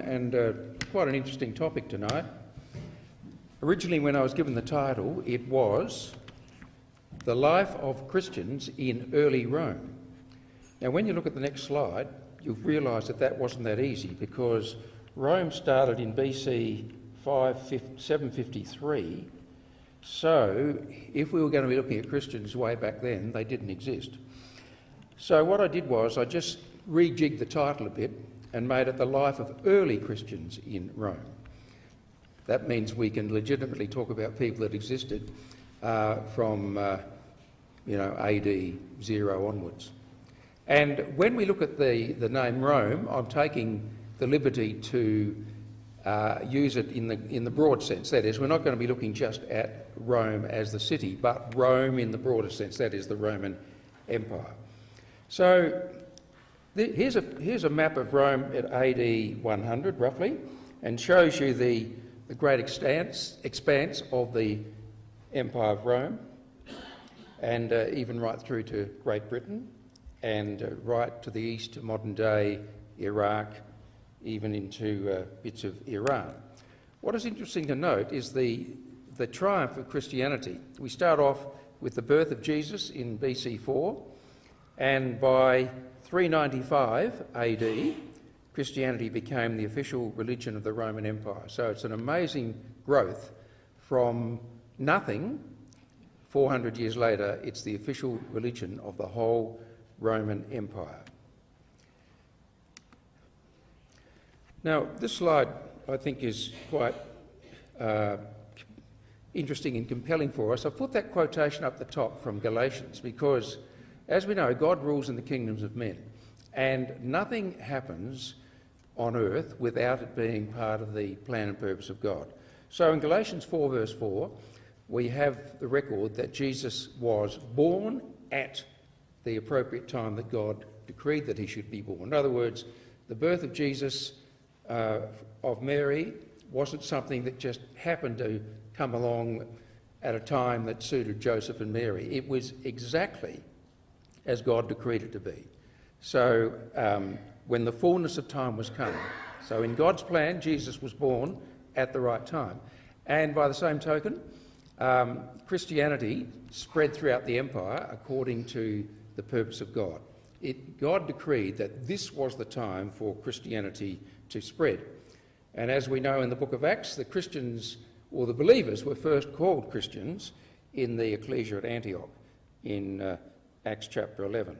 and quite an interesting topic tonight. Originally, when I was given the title, it was The Life of Christians in Early Rome. Now, when you look at the next slide, you'll realise that that wasn't that easy, because Rome started in BC 753, so if we were going to be looking at Christians way back then, they didn't exist. So what I did was I just rejigged the title a bit and made it The Life of Early Christians in Rome. That means we can legitimately talk about people that existed from AD 0 onwards. And when we look at the name Rome, I'm taking the liberty to use it in the broad sense. That is, we're not going to be looking just at Rome as the city, but Rome in the broader sense, that is the Roman Empire. So here's a map of Rome at AD 100, roughly, and shows you the great expanse of the Empire of Rome, and even right through to Great Britain, and right to the east to modern-day Iraq, even into bits of Iran. What is interesting to note is the triumph of Christianity. We start off with the birth of Jesus in BC 4, and by 395 AD, Christianity became the official religion of the Roman Empire. So it's an amazing growth from nothing. 400 years later, it's the official religion of the whole Roman Empire. Now, this slide, I think, is quite interesting and compelling for us. I've put that quotation up the top from Galatians because, as we know, God rules in the kingdoms of men, and nothing happens on earth without it being part of the plan and purpose of God. So in Galatians 4 verse 4, we have the record that Jesus was born at the appropriate time that God decreed that he should be born. In other words, the birth of Jesus, of Mary, wasn't something that just happened to come along at a time that suited Joseph and Mary. It was exactly as God decreed it to be. So when the fullness of time was come, so in God's plan, Jesus was born at the right time. And by the same token, Christianity spread throughout the empire according to the purpose of God. God decreed that this was the time for Christianity to spread. And as we know in the book of Acts, the Christians, or the believers, were first called Christians in the ecclesia at Antioch in Acts chapter 11.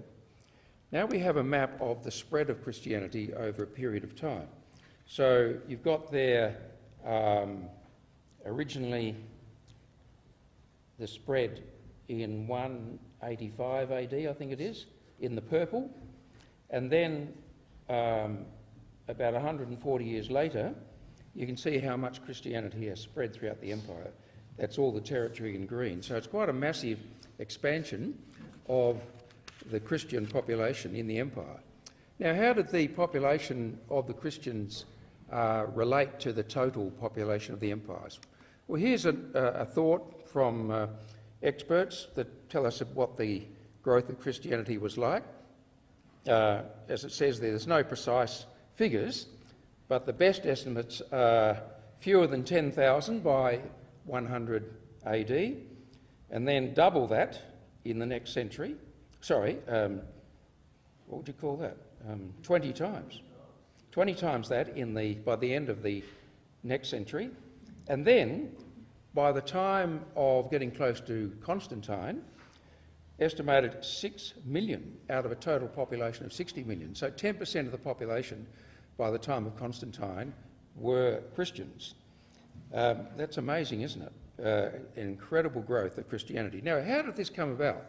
Now we have a map of the spread of Christianity over a period of time. So you've got there originally the spread in 185 AD, I think it is, in the purple, and then about 140 years later, you can see how much Christianity has spread throughout the empire. That's all the territory in green. So it's quite a massive expansion of the Christian population in the empire. Now, how did the population of the Christians relate to the total population of the empires? Well, here's a thought from experts that tell us what the growth of Christianity was like. As it says there's no precise figures, but the best estimates are fewer than 10,000 by 100 AD, and then double that in the next century. Sorry, what would you call that? 20 times. 20 times that by the end of the next century. And then, by the time of getting close to Constantine, estimated 6 million out of a total population of 60 million. So 10% of the population by the time of Constantine were Christians. That's amazing, isn't it? An incredible growth of Christianity. Now, how did this come about?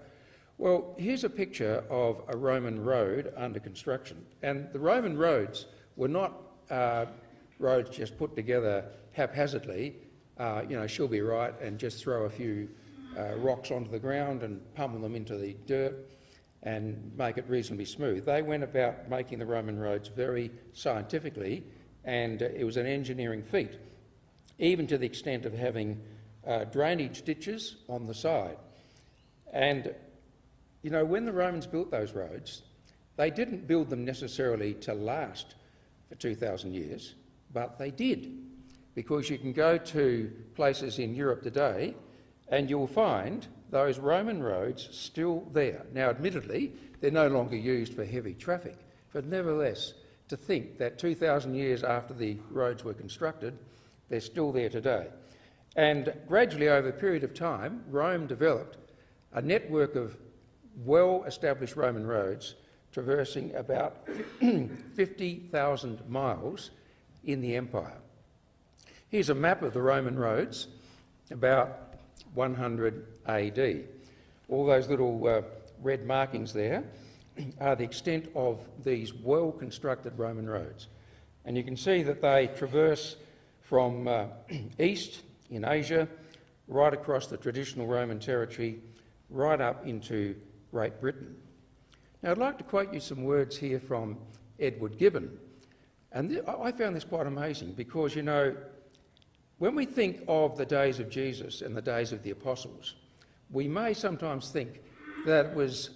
Well, here's a picture of a Roman road under construction. And the Roman roads were not roads just put together haphazardly, she'll be right, and just throw a few rocks onto the ground and pummel them into the dirt and make it reasonably smooth. They went about making the Roman roads very scientifically, and it was an engineering feat, even to the extent of having drainage ditches on the side. And when the Romans built those roads, they didn't build them necessarily to last for 2,000 years, but they did, because you can go to places in Europe today and you'll find those Roman roads still there. Now, admittedly, they're no longer used for heavy traffic, but nevertheless, to think that 2,000 years after the roads were constructed, they're still there today. And gradually, over a period of time, Rome developed a network of well-established Roman roads traversing about 50,000 miles in the empire. Here's a map of the Roman roads about 100 AD. All those little red markings there are the extent of these well-constructed Roman roads. And you can see that they traverse from east in Asia, right across the traditional Roman territory, right up into Great Britain. Now, I'd like to quote you some words here from Edward Gibbon. And I found this quite amazing because, you know, when we think of the days of Jesus and the days of the apostles, we may sometimes think that it was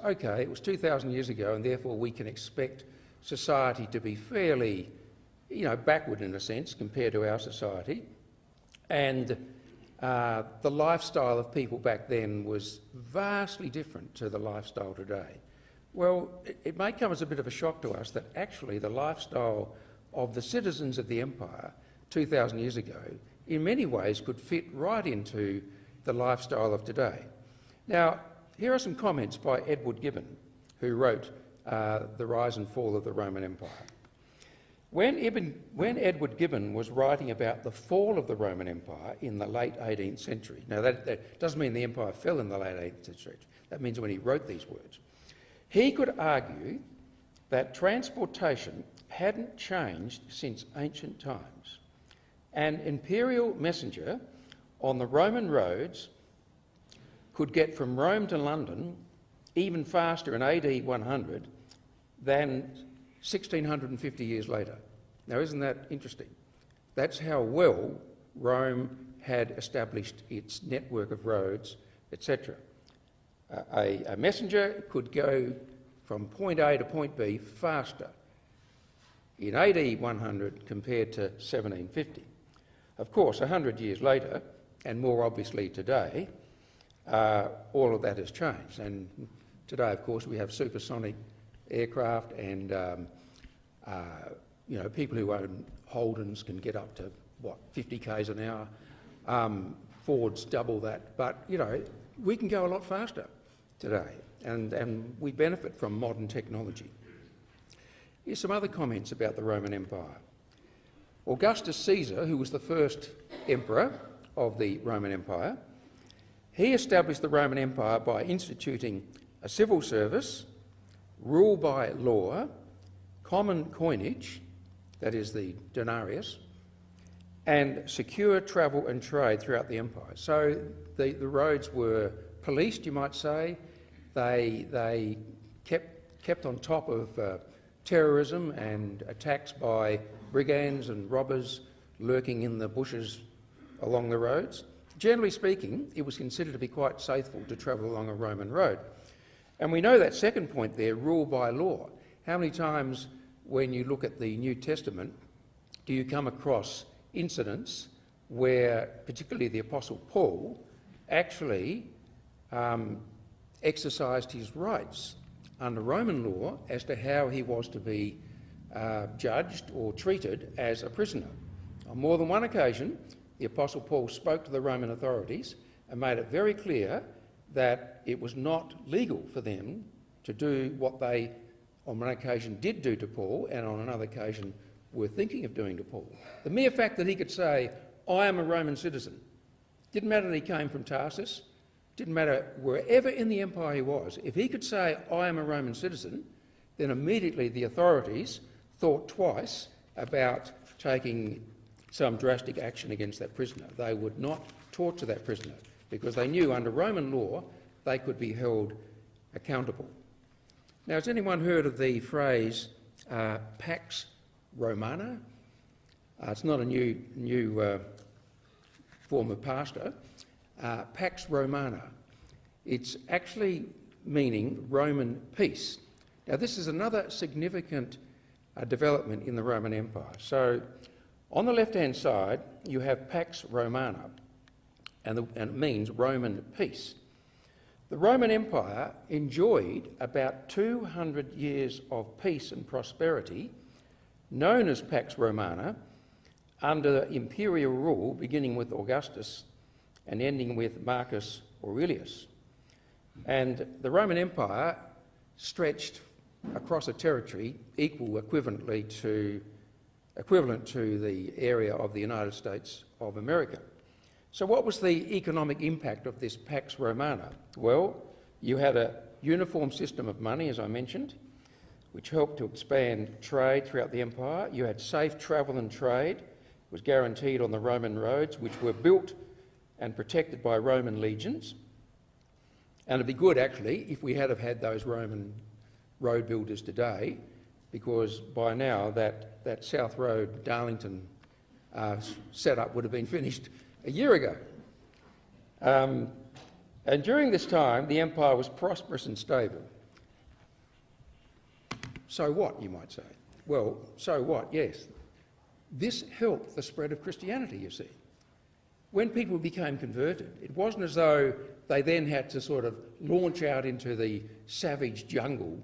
2,000 years ago, and therefore we can expect society to be fairly, backward in a sense compared to our society. And the lifestyle of people back then was vastly different to the lifestyle today. Well, it may come as a bit of a shock to us that actually the lifestyle of the citizens of the empire 2,000 years ago in many ways could fit right into the lifestyle of today. Now, here are some comments by Edward Gibbon, who wrote The Rise and Fall of the Roman Empire. When Edward Gibbon was writing about the fall of the Roman Empire in the late 18th century, now that doesn't mean the empire fell in the late 18th century, that means when he wrote these words, he could argue that transportation hadn't changed since ancient times. An imperial messenger on the Roman roads could get from Rome to London even faster in AD 100 than 1,650 years later. Now, isn't that interesting? That's how well Rome had established its network of roads, etc. A messenger could go from point A to point B faster in AD 100 compared to 1750. Of course, 100 years later, and more obviously today, all of that has changed. And today, of course, we have supersonic aircraft and, people who own Holdens can get up to, 50 k's an hour. Fords double that. But, we can go a lot faster today, and we benefit from modern technology. Here's some other comments about the Roman Empire. Augustus Caesar, who was the first emperor of the Roman Empire, he established the Roman Empire by instituting a civil service, rule by law, common coinage, that is the denarius, and secure travel and trade throughout the empire. So the roads were policed, you might say. They kept on top of terrorism and attacks by brigands and robbers lurking in the bushes along the roads. Generally speaking, it was considered to be quite safely to travel along a Roman road. And we know that second point there, rule by law. How many times when you look at the New Testament do you come across incidents where particularly the Apostle Paul actually exercised his rights under Roman law as to how he was to be judged or treated as a prisoner? On more than one occasion, the Apostle Paul spoke to the Roman authorities and made it very clear that it was not legal for them to do what they on one occasion did do to Paul and on another occasion were thinking of doing to Paul. The mere fact that he could say, I am a Roman citizen, didn't matter that he came from Tarsus, didn't matter wherever in the empire he was, if he could say, I am a Roman citizen, then immediately the authorities thought twice about taking some drastic action against that prisoner. They would not torture that prisoner because they knew under Roman law they could be held accountable. Now, has anyone heard of the phrase Pax Romana? It's not a new form of pasta. Pax Romana. It's actually meaning Roman peace. Now, this is another significant development in the Roman Empire. So, On the left-hand side, you have Pax Romana, and it means Roman peace. The Roman Empire enjoyed about 200 years of peace and prosperity, known as Pax Romana, under imperial rule, beginning with Augustus and ending with Marcus Aurelius. And the Roman Empire stretched across a territory equivalent to the area of the United States of America. So what was the economic impact of this Pax Romana? Well, you had a uniform system of money, as I mentioned, which helped to expand trade throughout the empire. You had safe travel and trade. It was guaranteed on the Roman roads, which were built and protected by Roman legions. And it'd be good, actually, if we had have had those Roman road builders today, because by now that South Road Darlington setup would have been finished a year ago. And during this time, the empire was prosperous and stable. So what, you might say? Well, so what, yes. This helped the spread of Christianity, you see. When people became converted, it wasn't as though they then had to sort of launch out into the savage jungle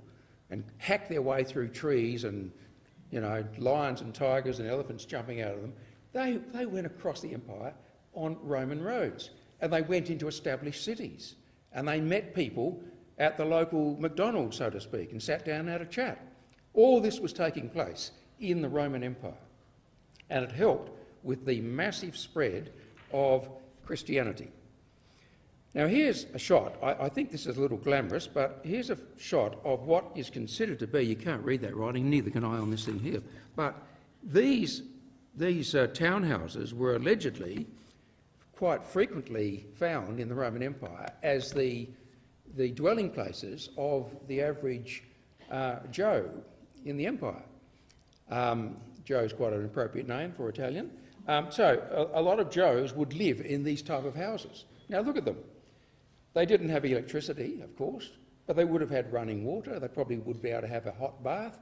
and hack their way through trees and, you know, lions and tigers and elephants jumping out of them. They went across the empire on Roman roads, and they went into established cities, and they met people at the local McDonald's, so to speak, and sat down and had a chat. All this was taking place in the Roman Empire, and it helped with the massive spread of Christianity. Now here's a shot. I think this is a little glamorous, but here's a shot of what is considered to be, you can't read that writing, neither can I on this thing here, but these townhouses were allegedly quite frequently found in the Roman Empire as the dwelling places of the average Joe in the empire. Joe's quite an appropriate name for Italian. So a lot of Joes would live in these type of houses. Now look at them. They didn't have electricity, of course, but they would have had running water. They probably would be able to have a hot bath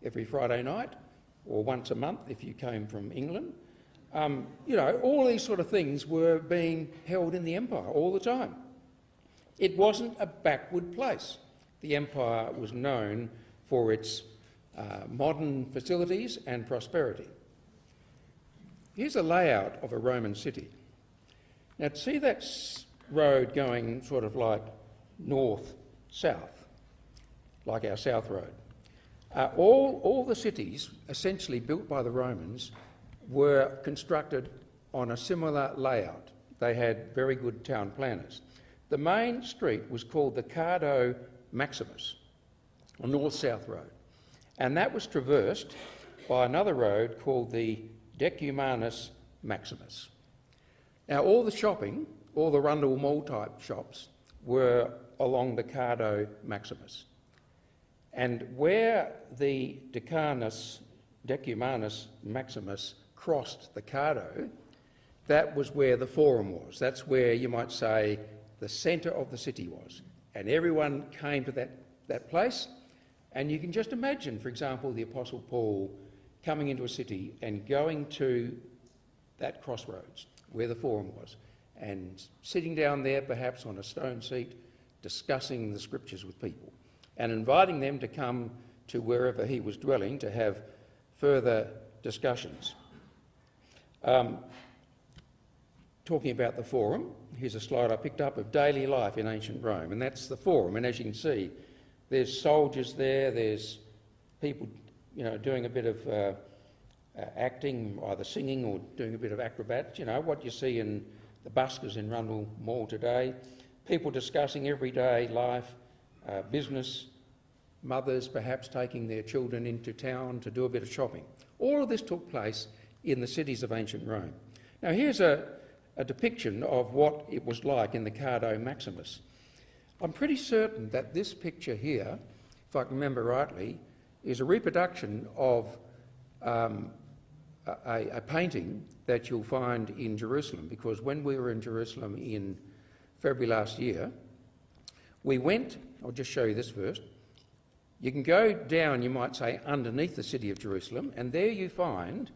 every Friday night or once a month if you came from England. You know, all these sort of things were being held in the empire all the time. It wasn't a backward place. The empire was known for its modern facilities and prosperity. Here's a layout of a Roman city. Now, see that road going sort of like north-south, like our South Road. All the cities essentially built by the Romans were constructed on a similar layout. They had very good town planners. The main street was called the Cardo Maximus, a north-south road, and that was traversed by another road called the Decumanus Maximus. Now all the shopping, all the Rundle Mall type shops were along the Cardo Maximus, and where the Decumanus Maximus crossed the Cardo, that was where the Forum was. That's where, you might say, the centre of the city was. And everyone came to that place, and you can just imagine, for example, the Apostle Paul coming into a city and going to that crossroads where the Forum was and sitting down there perhaps on a stone seat discussing the scriptures with people and inviting them to come to wherever he was dwelling to have further discussions. Talking about the Forum, here's a slide I picked up of daily life in ancient Rome, and that's the Forum. And as you can see, there's soldiers there, there's people, you know, doing a bit of acting, either singing or doing a bit of acrobats, you know, what you see in the buskers in Rundle Mall today. People discussing everyday life, business, mothers perhaps taking their children into town to do a bit of shopping. All of this took place in the cities of ancient Rome. Now here's a depiction of what it was like in the Cardo Maximus. I'm pretty certain that this picture here, if I can remember rightly, is a reproduction of a painting that you'll find in Jerusalem, because when we were in Jerusalem in February last year, we went, I'll just show you this first. You can go down, you might say, underneath the city of Jerusalem, and there you find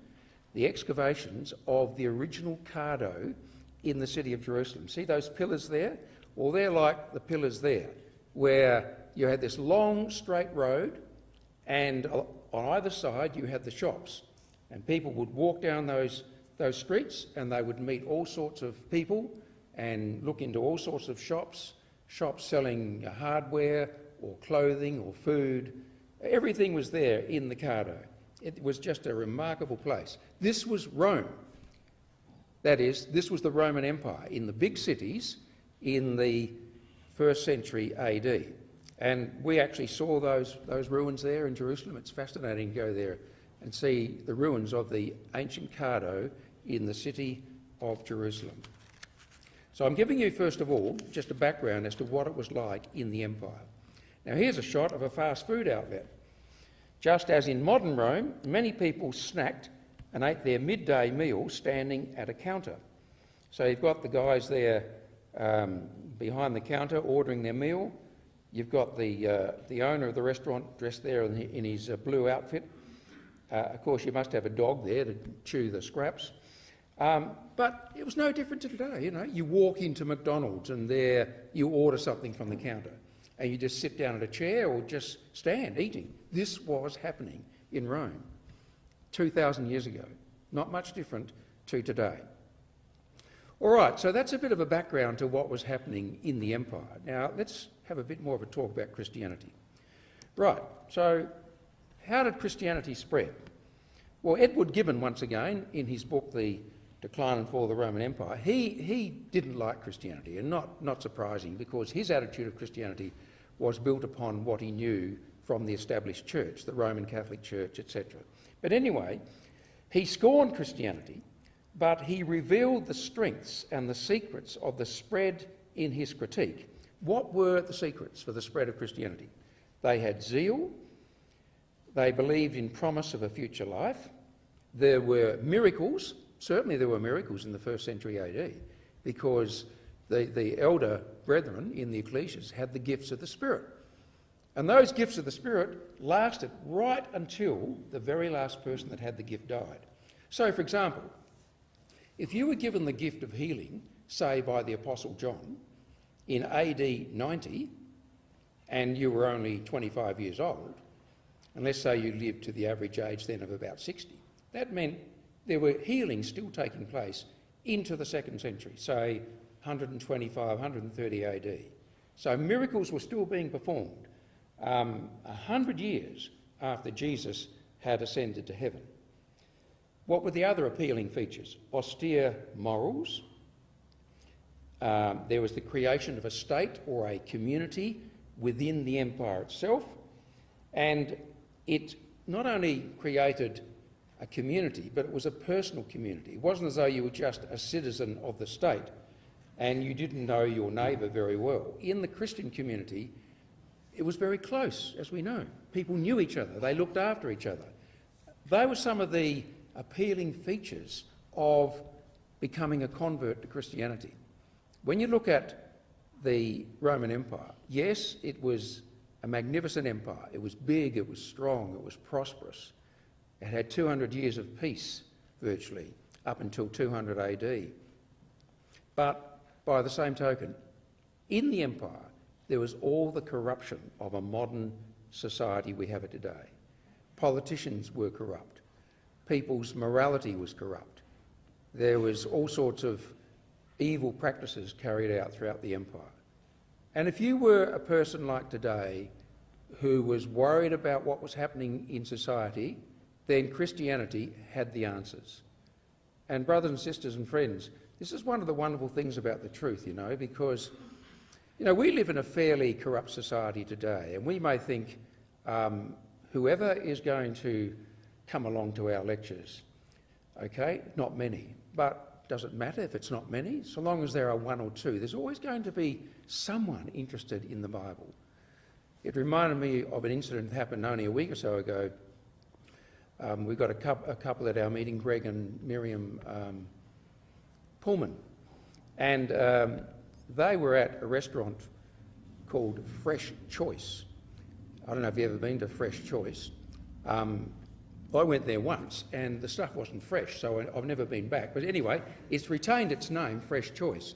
the excavations of the original Cardo in the city of Jerusalem. See those pillars there? Well, they're like the pillars there, where you had this long straight road, and on either side you had the shops, and people would walk down those streets, and they would meet all sorts of people and look into all sorts of shops selling hardware or clothing or food. Everything was there in the Cardo. It was just a remarkable place. This was Rome. That is, this was the Roman Empire in the big cities in the 1st century AD. And we actually saw those ruins there in Jerusalem. It's fascinating to go there and see the ruins of the ancient Cardo in the city of Jerusalem. So I'm giving you, first of all, just a background as to what it was like in the empire. Now here's a shot of a fast food outlet. Just as in modern Rome, many people snacked and ate their midday meal standing at a counter. So you've got the guys there behind the counter ordering their meal. You've got the owner of the restaurant dressed there in his blue outfit. Of course, you must have a dog there to chew the scraps. But it was no different to today. You know, you walk into McDonald's and there you order something from the counter, and you just sit down at a chair or just stand eating. This was happening in Rome 2,000 years ago. Not much different to today. All right, so that's a bit of a background to what was happening in the empire. Now let's have a bit more of a talk about Christianity. Right, so how did Christianity spread? Well, Edward Gibbon, once again, in his book The Decline and Fall of the Roman Empire, he didn't like Christianity, and not surprising, because his attitude of Christianity was built upon what he knew from the established church, the Roman Catholic Church, etc. But anyway, he scorned Christianity, but he revealed the strengths and the secrets of the spread in his critique. What were the secrets for the spread of Christianity? They had zeal. They believed in promise of a future life. There were miracles. Certainly there were miracles in the 1st century AD, because the elder brethren in the ecclesias had the gifts of the Spirit. And those gifts of the Spirit lasted right until the very last person that had the gift died. So, for example, if you were given the gift of healing, say by the Apostle John, in AD 90, and you were only 25 years old, and let's say you lived to the average age then of about 60, that meant there were healings still taking place into the 2nd century, say 125, 130 AD. So miracles were still being performed 100 years after Jesus had ascended to heaven. What were the other appealing features? Austere morals. There was the creation of a state or a community within the empire itself, and it not only created a community, but it was a personal community. It wasn't as though you were just a citizen of the state and you didn't know your neighbour very well. In the Christian community, it was very close, as we know. People knew each other, they looked after each other. They were some of the appealing features of becoming a convert to Christianity. When you look at the Roman Empire, yes, it was a magnificent empire. It was big, it was strong, it was prosperous. It had 200 years of peace, virtually, up until 200 AD. But by the same token, in the empire, there was all the corruption of a modern society we have it today. Politicians were corrupt. People's morality was corrupt. There was all sorts of evil practices carried out throughout the empire. And if you were a person like today who was worried about what was happening in society, then Christianity had the answers. And brothers and sisters and friends, this is one of the wonderful things about the truth, you know, because, you know, we live in a fairly corrupt society today, and we may think whoever is going to come along to our lectures, okay, not many, but does it matter if it's not many? So long as there are one or two, there's always going to be someone interested in the Bible. It reminded me of an incident that happened only a week or so ago. We got a couple at our meeting, Greg and Miriam Pullman, and they were at a restaurant called Fresh Choice. I don't know if you've ever been to Fresh Choice, I went there once and the stuff wasn't fresh, so I've never been back. But anyway, it's retained its name, Fresh Choice.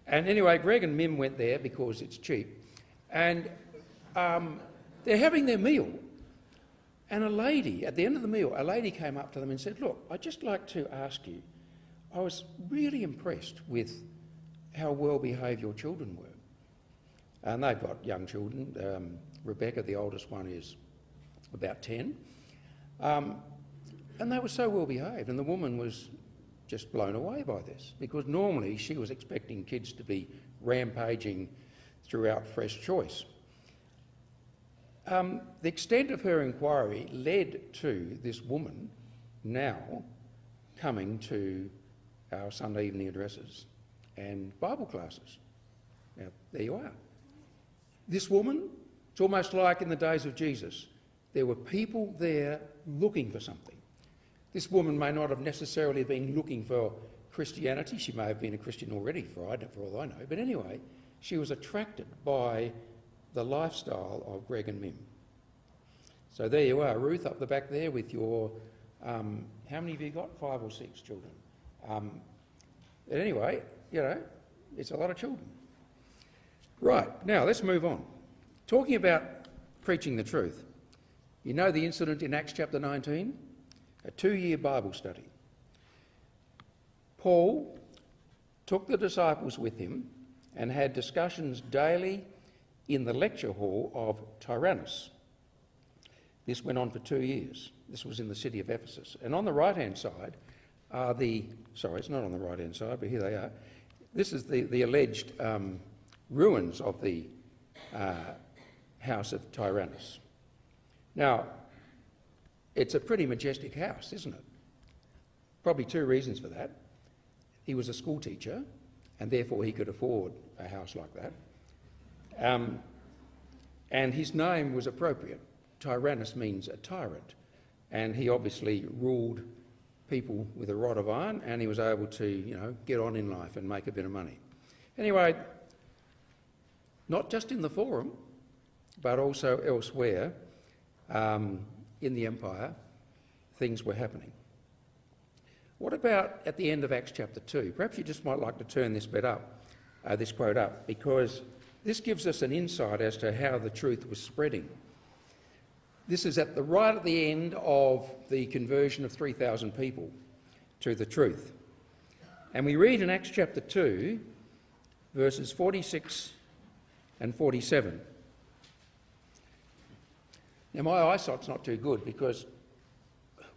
And anyway, Greg and Mim went there because it's cheap. And they're having their meal. And a lady, at the end of the meal, a lady came up to them and said, "Look, I'd just like to ask you, I was really impressed with how well behaved your children were." And they've got young children. Rebecca, the oldest one, is about 10. And they were so well behaved, and the woman was just blown away by this, because normally she was expecting kids to be rampaging throughout Fresh Choice. The extent of her inquiry led to this woman now coming to our Sunday evening addresses and Bible classes. Now, there you are. This woman, it's almost like in the days of Jesus. There were people there looking for something. This woman may not have necessarily been looking for Christianity. She may have been a Christian already, for all I know. But anyway, she was attracted by the lifestyle of Greg and Mim. So there you are, Ruth, up the back there with your... how many have you got? 5 or 6 children. But anyway, you know, it's a lot of children. Right, now let's move on. Talking about preaching the truth. You know the incident in Acts chapter 19? A 2-year Bible study. Paul took the disciples with him and had discussions daily in the lecture hall of Tyrannus. This went on for 2 years. This was in the city of Ephesus. And on the right-hand side are the... Sorry, it's not on the right-hand side, but here they are. This is the alleged ruins of the house of Tyrannus. Now, it's a pretty majestic house, isn't it? Probably 2 reasons for that. He was a school teacher, and therefore he could afford a house like that. And his name was appropriate. Tyrannus means a tyrant, and he obviously ruled people with a rod of iron, and he was able to, you know, get on in life and make a bit of money. Anyway, not just in the Forum, but also elsewhere in the empire, things were happening. What about at the end of Acts chapter 2? Perhaps you just might like to turn this bit up, this quote up, because this gives us an insight as to how the truth was spreading. This is right at the end of the conversion of 3,000 people to the truth. And we read in Acts chapter 2, verses 46 and 47. Now, my eyesight's not too good, because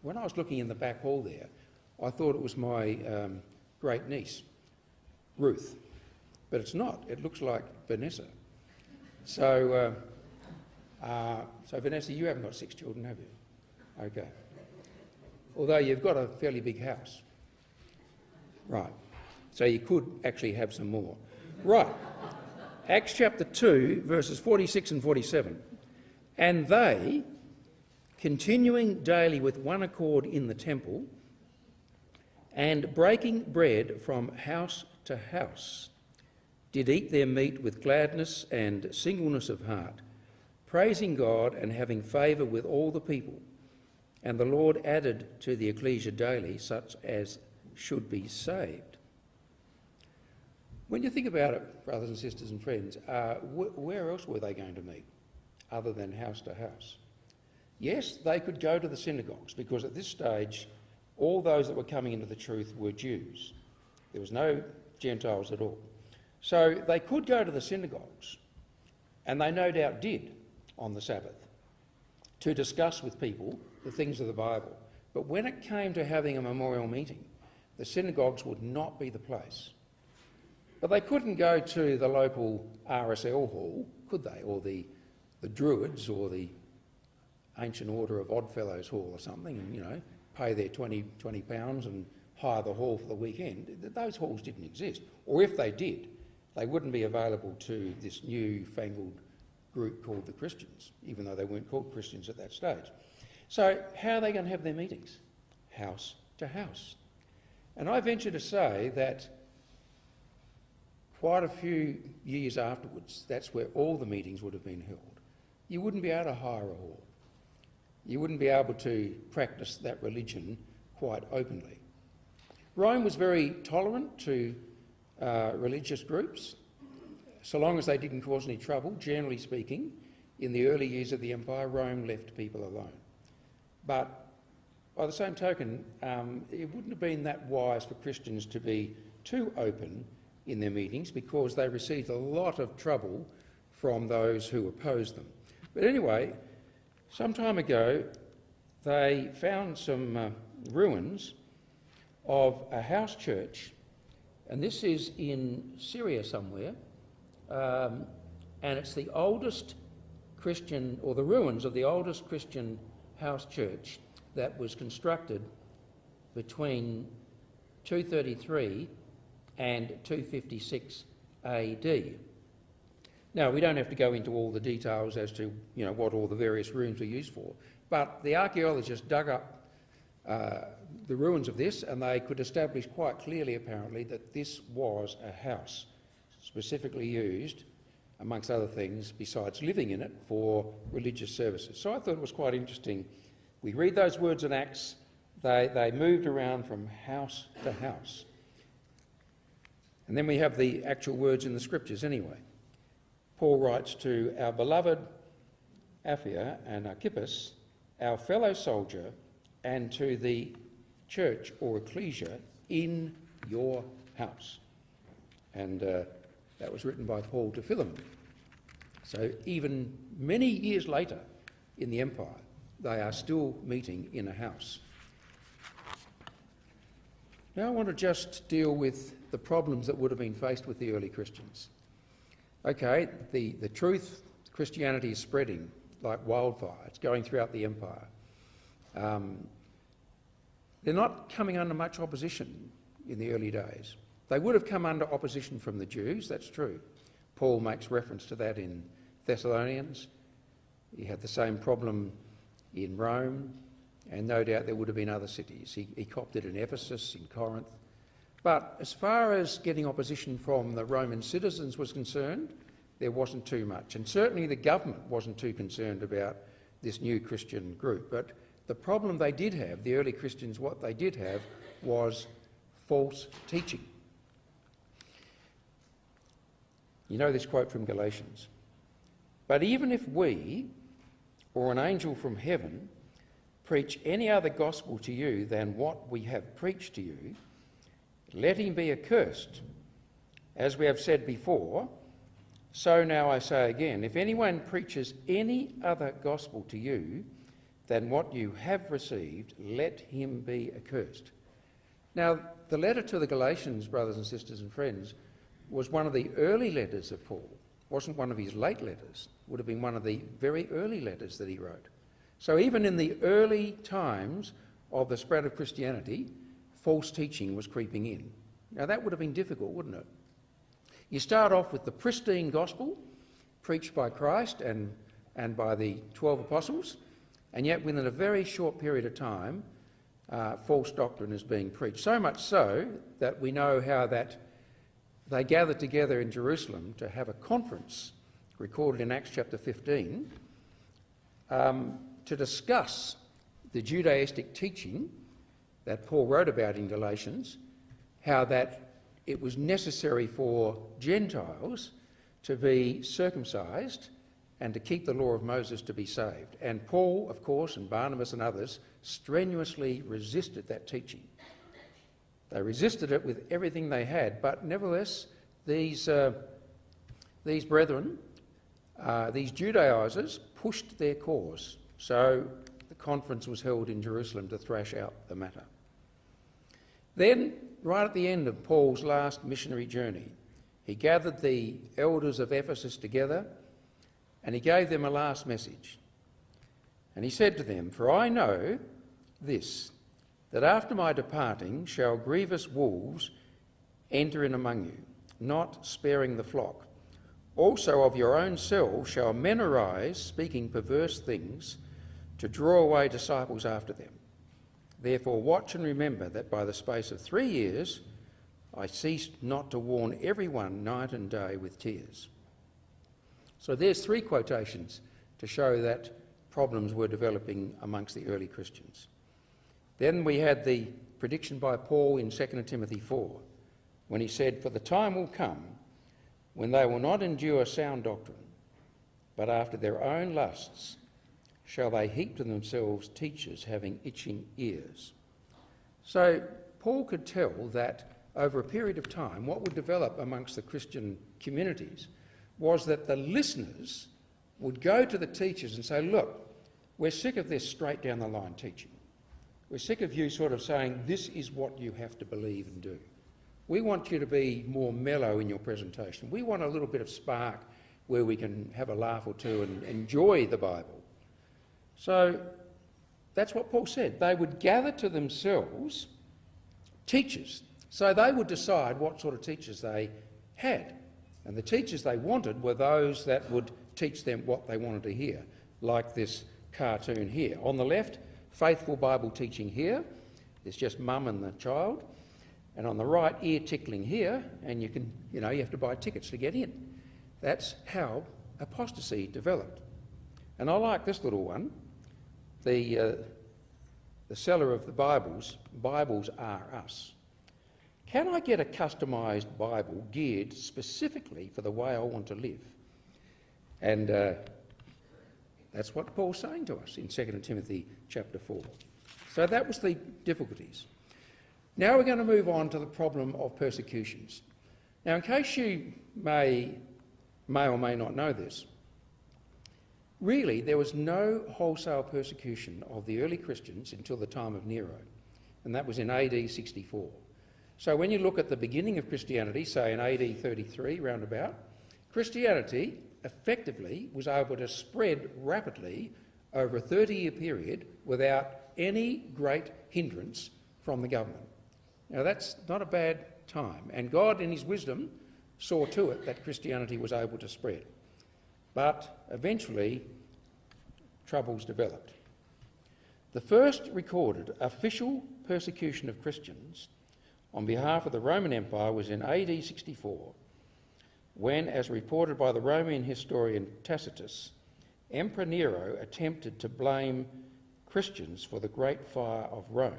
when I was looking in the back hall there, I thought it was my great niece, Ruth. But it's not. It looks like Vanessa. So Vanessa, you haven't got 6 children, have you? Okay. Although you've got a fairly big house. Right. So you could actually have some more. Right. Acts chapter 2, verses 46 and 47. And they, continuing daily with one accord in the temple, and breaking bread from house to house, did eat their meat with gladness and singleness of heart, praising God and having favour with all the people. And the Lord added to the ecclesia daily such as should be saved. When you think about it, brothers and sisters and friends, where else were they going to meet other than house to house? Yes, they could go to the synagogues, because at this stage all those that were coming into the truth were Jews. There was no Gentiles at all. So they could go to the synagogues, and they no doubt did on the Sabbath, to discuss with people the things of the Bible. But when it came to having a memorial meeting, the synagogues would not be the place. But they couldn't go to the local RSL hall, could they? Or the Druids, or the Ancient Order of Oddfellows Hall or something, and, you know, pay their £20 and hire the hall for the weekend. Those halls didn't exist. Or if they did, they wouldn't be available to this new-fangled group called the Christians, even though they weren't called Christians at that stage. So how are they going to have their meetings? House to house. And I venture to say that quite a few years afterwards, that's where all the meetings would have been held. You wouldn't be able to hire a hall. you wouldn't be able to practice that religion quite openly. Rome was very tolerant to religious groups, so long as they didn't cause any trouble. Generally speaking, in the early years of the empire, Rome left people alone. But by the same token, it wouldn't have been that wise for Christians to be too open in their meetings, because they received a lot of trouble from those who opposed them. But anyway, some time ago, they found some ruins of a house church, and this is in Syria somewhere, and it's the oldest Christian, or the ruins of the oldest Christian house church that was constructed between 233 and 256 AD. Now, we don't have to go into all the details as to what all the various rooms were used for, but the archaeologists dug up the ruins of this, and they could establish quite clearly, apparently, that this was a house specifically used, amongst other things, besides living in it, for religious services. So I thought it was quite interesting. We read those words in Acts, they moved around from house to house. And then we have the actual words in the scriptures anyway. Paul writes to our beloved Apphia and Archippus, our fellow soldier, and to the church or ecclesia in your house. And that was written by Paul to Philemon. So even many years later in the empire, they are still meeting in a house. Now I want to just deal with the problems that would have been faced with the early Christians. Okay, the truth, Christianity is spreading like wildfire. It's going throughout the empire. They're not coming under much opposition in the early days. They would have come under opposition from the Jews, that's true. Paul makes reference to that in Thessalonians. He had the same problem in Rome, and no doubt there would have been other cities. He copped it in Ephesus, in Corinth. But as far as getting opposition from the Roman citizens was concerned, there wasn't too much. And certainly the government wasn't too concerned about this new Christian group. But the problem they did have, the early Christians, what they did have was false teaching. You know this quote from Galatians. But even if we, or an angel from heaven, preach any other gospel to you than what we have preached to you, let him be accursed. As we have said before, so now I say again, if anyone preaches any other gospel to you than what you have received, let him be accursed. Now, the letter to the Galatians, brothers and sisters and friends, was one of the early letters of Paul. It wasn't one of his late letters. It would have been one of the very early letters that he wrote. So even in the early times of the spread of Christianity, false teaching was creeping in. Now that would have been difficult, wouldn't it? You start off with the pristine gospel preached by Christ and by the 12 apostles, and yet within a very short period of time, false doctrine is being preached. So much so that we know how that they gathered together in Jerusalem to have a conference, recorded in Acts chapter 15, to discuss the Judaistic teaching that Paul wrote about in Galatians, how that it was necessary for Gentiles to be circumcised and to keep the law of Moses to be saved. And Paul, of course, and Barnabas and others strenuously resisted that teaching. They resisted it with everything they had, but nevertheless, these brethren, these Judaisers, pushed their cause. So the conference was held in Jerusalem to thrash out the matter. Then, right at the end of Paul's last missionary journey, he gathered the elders of Ephesus together and he gave them a last message. And he said to them, "For I know this, that after my departing shall grievous wolves enter in among you, not sparing the flock. Also of your own selves shall men arise, speaking perverse things, to draw away disciples after them. Therefore watch and remember that by the space of 3 years I ceased not to warn everyone night and day with tears." So there's 3 quotations to show that problems were developing amongst the early Christians. Then we had the prediction by Paul in 2 Timothy 4, when he said, "For the time will come when they will not endure sound doctrine, but after their own lusts shall they heap to themselves teachers having itching ears." So Paul could tell that over a period of time, what would develop amongst the Christian communities was that the listeners would go to the teachers and say, "Look, we're sick of this straight down the line teaching. We're sick of you sort of saying, this is what you have to believe and do. We want you to be more mellow in your presentation. We want a little bit of spark where we can have a laugh or two and enjoy the Bible." So that's what Paul said. They would gather to themselves teachers. So they would decide what sort of teachers they had. And the teachers they wanted were those that would teach them what they wanted to hear, like this cartoon here. On the left, faithful Bible teaching here. There's just mum and the child. And on the right, ear tickling here, and you have to buy tickets to get in. That's how apostasy developed. And I like this little one. The seller of the Bibles are us. Can I get a customised Bible geared specifically for the way I want to live? And that's what Paul's saying to us in 2 Timothy chapter 4. So that was the difficulties. Now we're going to move on to the problem of persecutions. Now, in case you may or may not know this, really there was no wholesale persecution of the early Christians until the time of Nero, and that was in AD 64. So when you look at the beginning of Christianity, say in AD 33 roundabout, Christianity effectively was able to spread rapidly over a 30-year period without any great hindrance from the government. Now that's not a bad time, and God in his wisdom saw to it that Christianity was able to spread. But eventually troubles developed. The first recorded official persecution of Christians on behalf of the Roman Empire was in AD 64, when, as reported by the Roman historian Tacitus, Emperor Nero attempted to blame Christians for the Great Fire of Rome.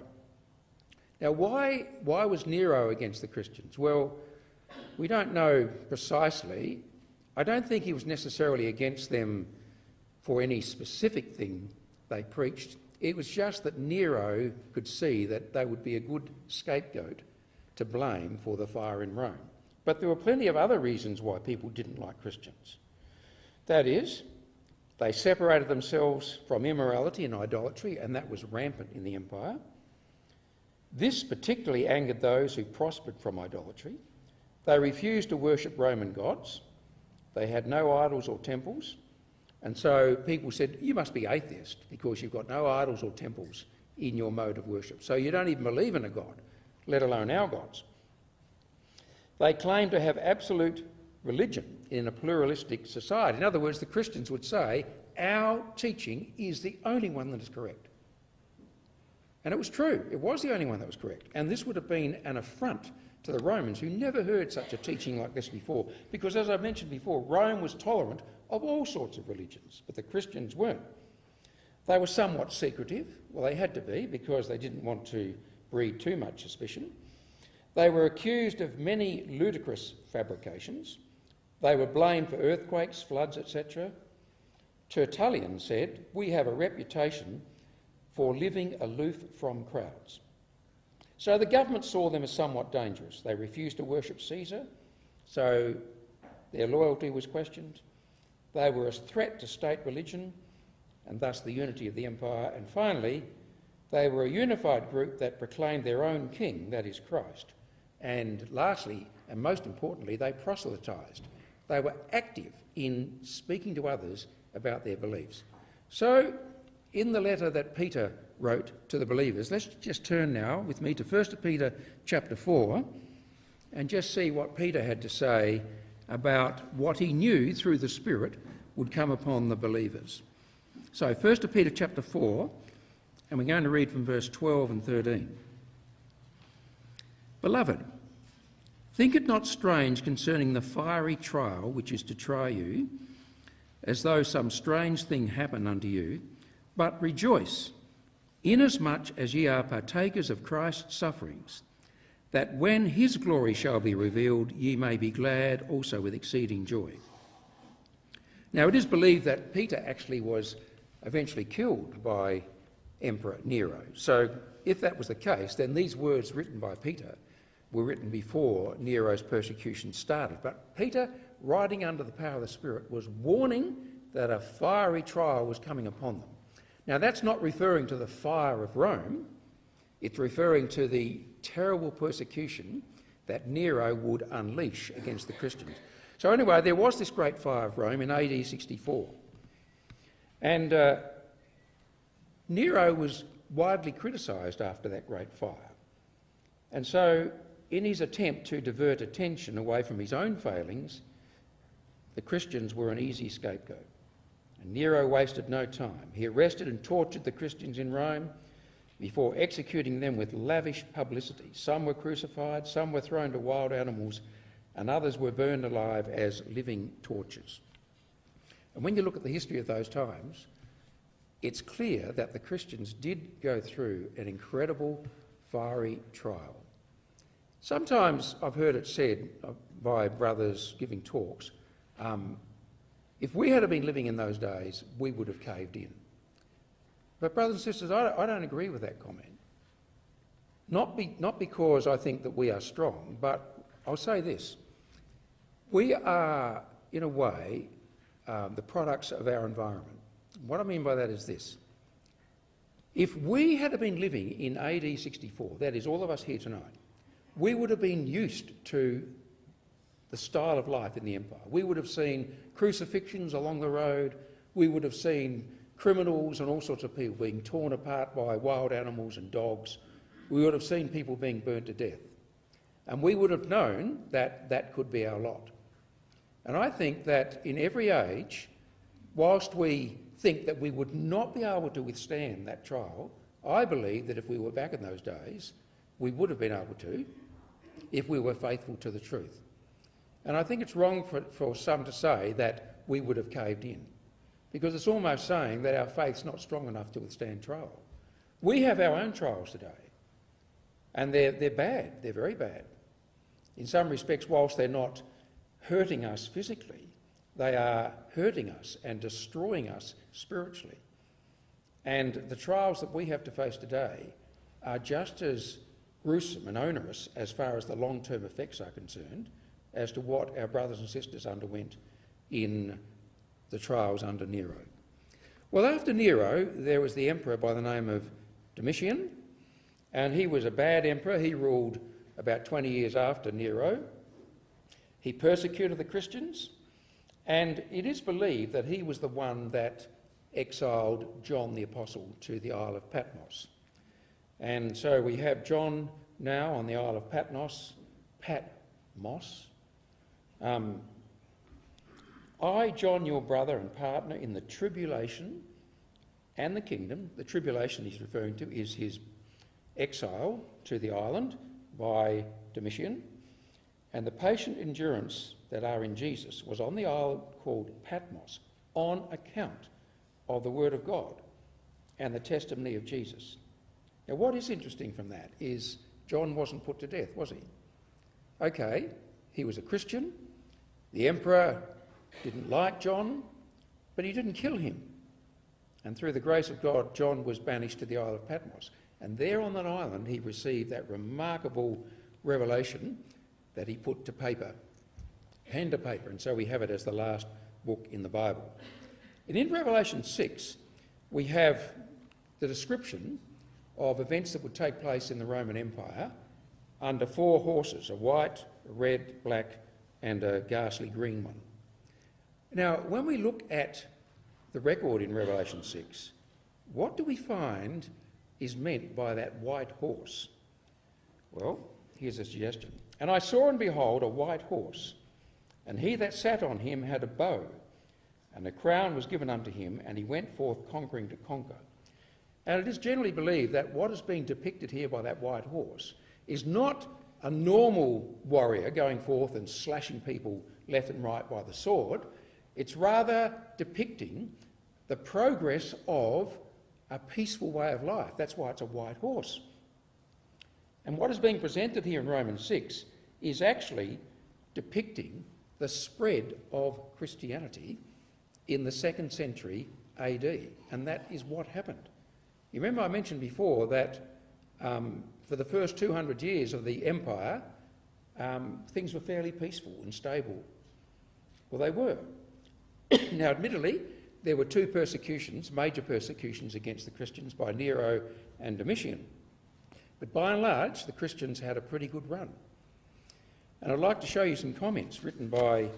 Now, why was Nero against the Christians? Well, we don't know precisely. I don't think he was necessarily against them for any specific thing they preached. It was just that Nero could see that they would be a good scapegoat to blame for the fire in Rome. But there were plenty of other reasons why people didn't like Christians. That is, they separated themselves from immorality and idolatry, and that was rampant in the empire. This particularly angered those who prospered from idolatry. They refused to worship Roman gods. They had no idols or temples. And so people said, "You must be atheist because you've got no idols or temples in your mode of worship. So you don't even believe in a god, let alone our gods." They claimed to have absolute religion in a pluralistic society. In other words, the Christians would say, our teaching is the only one that is correct. And it was true. It was the only one that was correct. And this would have been an affront to the Romans, who never heard such a teaching like this before. Because, as I mentioned before, Rome was tolerant of all sorts of religions, but the Christians weren't. They were somewhat secretive. Well, they had to be, because they didn't want to breed too much suspicion. They were accused of many ludicrous fabrications. They were blamed for earthquakes, floods, etc. Tertullian said, "We have a reputation for living aloof from crowds." So the government saw them as somewhat dangerous. They refused to worship Caesar, so their loyalty was questioned. They were a threat to state religion and thus the unity of the empire. And finally, they were a unified group that proclaimed their own king, that is Christ. And lastly, and most importantly, they proselytised. They were active in speaking to others about their beliefs. So, in the letter that Peter wrote to the believers, let's just turn now with me to 1 Peter chapter 4 and just see what Peter had to say about what he knew through the Spirit would come upon the believers. So 1 Peter chapter 4, and we're going to read from verse 12 and 13. "Beloved, think it not strange concerning the fiery trial which is to try you, as though some strange thing happened unto you, But rejoice, inasmuch as ye are partakers of Christ's sufferings, that when his glory shall be revealed, ye may be glad also with exceeding joy. Now it is believed that Peter actually was eventually killed by Emperor Nero. So if that was the case, then these words written by Peter were written before Nero's persecution started. But Peter, writing under the power of the Spirit, was warning that a fiery trial was coming upon them. Now that's not referring to the fire of Rome, it's referring to the terrible persecution that Nero would unleash against the Christians. So anyway, there was this great fire of Rome in AD 64. And Nero was widely criticised after that great fire. And so in his attempt to divert attention away from his own failings, the Christians were an easy scapegoat. And Nero wasted no time. He arrested and tortured the Christians in Rome before executing them with lavish publicity. Some were crucified, some were thrown to wild animals, and others were burned alive as living torches. And when you look at the history of those times, it's clear that the Christians did go through an incredible fiery trial. Sometimes I've heard it said by brothers giving talks, if we had been living in those days, we would have caved in. But brothers and sisters, I don't agree with that comment. Not because I think that we are strong, but I'll say this. We are, in a way, the products of our environment. What I mean by that is this. If we had been living in AD 64, that is all of us here tonight, we would have been used to the style of life in the empire. We would have seen crucifixions along the road. We would have seen criminals and all sorts of people being torn apart by wild animals and dogs. We would have seen people being burnt to death. And we would have known that that could be our lot. And I think that in every age, whilst we think that we would not be able to withstand that trial, I believe that if we were back in those days, we would have been able to, if we were faithful to the truth. And I think it's wrong for some to say that we would have caved in, because it's almost saying that our faith's not strong enough to withstand trial. We have our own trials today, and they're bad, they're very bad. In some respects, whilst they're not hurting us physically, they are hurting us and destroying us spiritually. And the trials that we have to face today are just as gruesome and onerous as far as the long-term effects are concerned as to what our brothers and sisters underwent in the trials under Nero. Well, after Nero, there was the emperor by the name of Domitian, and he was a bad emperor. He ruled about 20 years after Nero. He persecuted the Christians, and it is believed that he was the one that exiled John the Apostle to the Isle of Patmos. And so we have John now on the Isle of Patmos. I, John, your brother and partner in the tribulation and the kingdom, the tribulation he's referring to is his exile to the island by Domitian, and the patient endurance that are in Jesus was on the island called Patmos on account of the word of God and the testimony of Jesus. Now, what is interesting from that is John wasn't put to death, was he? Okay, he was a Christian. The emperor didn't like John, but he didn't kill him. And through the grace of God, John was banished to the Isle of Patmos. And there on that island, he received that remarkable revelation that he put to paper, pen to paper. And so we have it as the last book in the Bible. And in Revelation 6, we have the description of events that would take place in the Roman Empire under 4 horses, a white, a red, black, and a ghastly green one. Now, when we look at the record in Revelation 6, what do we find is meant by that white horse? Well, here's a suggestion. And I saw and behold a white horse, and he that sat on him had a bow, and a crown was given unto him, and he went forth conquering to conquer. And it is generally believed that what is being depicted here by that white horse is not a normal warrior going forth and slashing people left and right by the sword. It's rather depicting the progress of a peaceful way of life. That's why it's a white horse. And what is being presented here in Romans 6 is actually depicting the spread of Christianity in the 2nd century AD, and that is what happened. You remember I mentioned before that for the first 200 years of the empire, things were fairly peaceful and stable. Well, they were. Now, admittedly, there were two persecutions, major persecutions against the Christians by Nero and Domitian. But by and large, the Christians had a pretty good run. And I'd like to show you some comments written by,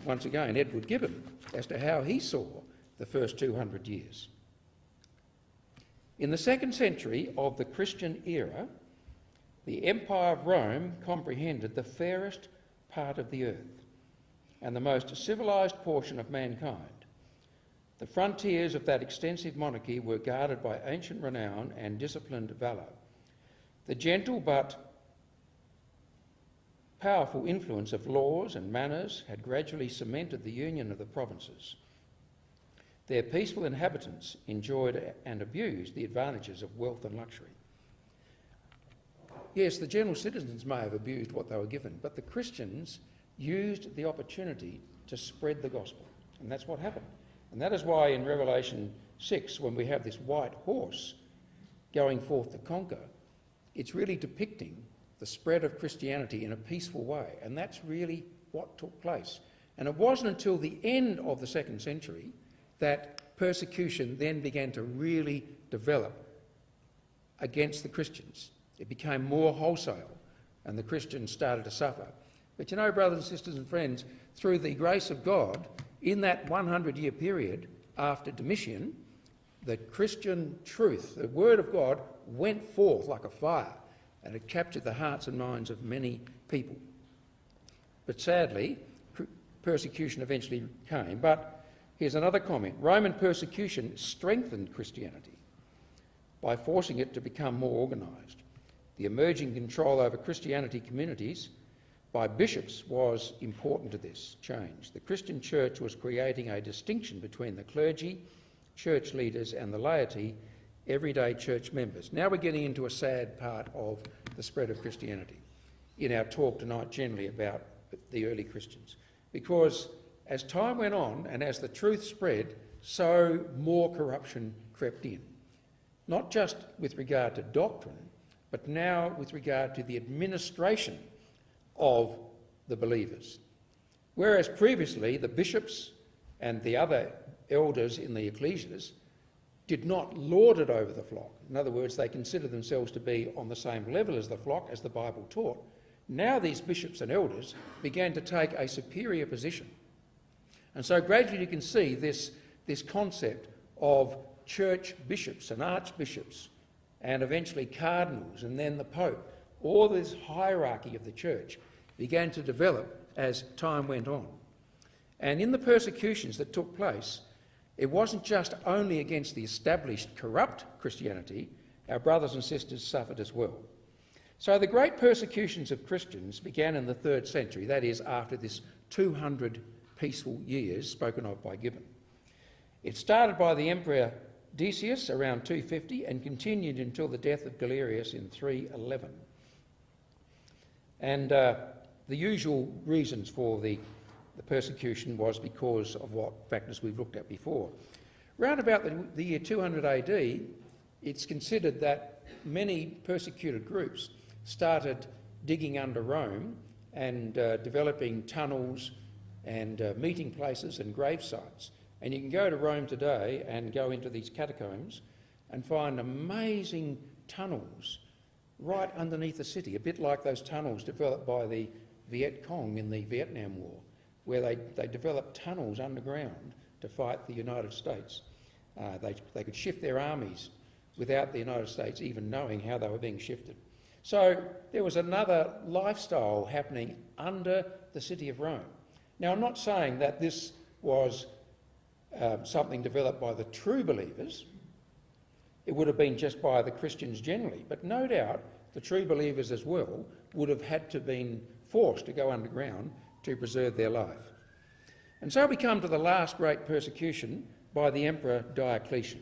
once again, Edward Gibbon as to how he saw the first 200 years. In the 2nd century of the Christian era, the Empire of Rome comprehended the fairest part of the earth and the most civilised portion of mankind. The frontiers of that extensive monarchy were guarded by ancient renown and disciplined valour. The gentle but powerful influence of laws and manners had gradually cemented the union of the provinces. Their peaceful inhabitants enjoyed and abused the advantages of wealth and luxury. Yes, the general citizens may have abused what they were given, but the Christians used the opportunity to spread the gospel, and that's what happened. And that is why in Revelation 6, when we have this white horse going forth to conquer, it's really depicting the spread of Christianity in a peaceful way, and that's really what took place. And it wasn't until the end of the 2nd century that persecution then began to really develop against the Christians. It became more wholesale, and the Christians started to suffer. But you know, brothers and sisters and friends, through the grace of God, in that 100-year period after Domitian, the Christian truth, the word of God, went forth like a fire, and it captured the hearts and minds of many people. But sadly, persecution eventually came. But here's another comment. Roman persecution strengthened Christianity by forcing it to become more organised. The emerging control over Christianity communities by bishops was important to this change. The Christian church was creating a distinction between the clergy, church leaders and the laity, everyday church members. Now we're getting into a sad part of the spread of Christianity in our talk tonight generally about the early Christians. Because as time went on and as the truth spread, so more corruption crept in. Not just with regard to doctrine, but now with regard to the administration of the believers. Whereas previously the bishops and the other elders in the ecclesias did not lord it over the flock. In other words, they considered themselves to be on the same level as the flock, as the Bible taught. Now these bishops and elders began to take a superior position. And so gradually you can see this concept of church bishops and archbishops and eventually cardinals and then the Pope. All this hierarchy of the church began to develop as time went on. And in the persecutions that took place, it wasn't just only against the established corrupt Christianity, our brothers and sisters suffered as well. So the great persecutions of Christians began in the 3rd century, that is, after this 200 peaceful years spoken of by Gibbon. It started by the Emperor Decius around 250 and continued until the death of Galerius in 311. And the usual reasons for the persecution was because of what factors we've looked at before. Round about the year 200 AD, it's considered that many persecuted groups started digging under Rome and developing tunnels and meeting places and grave sites. And you can go to Rome today and go into these catacombs and find amazing tunnels right underneath the city, a bit like those tunnels developed by the Viet Cong in the Vietnam War, where they developed tunnels underground to fight the United States. They could shift their armies without the United States even knowing how they were being shifted. So there was another lifestyle happening under the city of Rome. Now, I'm not saying that this was something developed by the true believers. It would have been just by the Christians generally, but no doubt the true believers as well would have had to been forced to go underground to preserve their life. And so we come to the last great persecution by the Emperor Diocletian.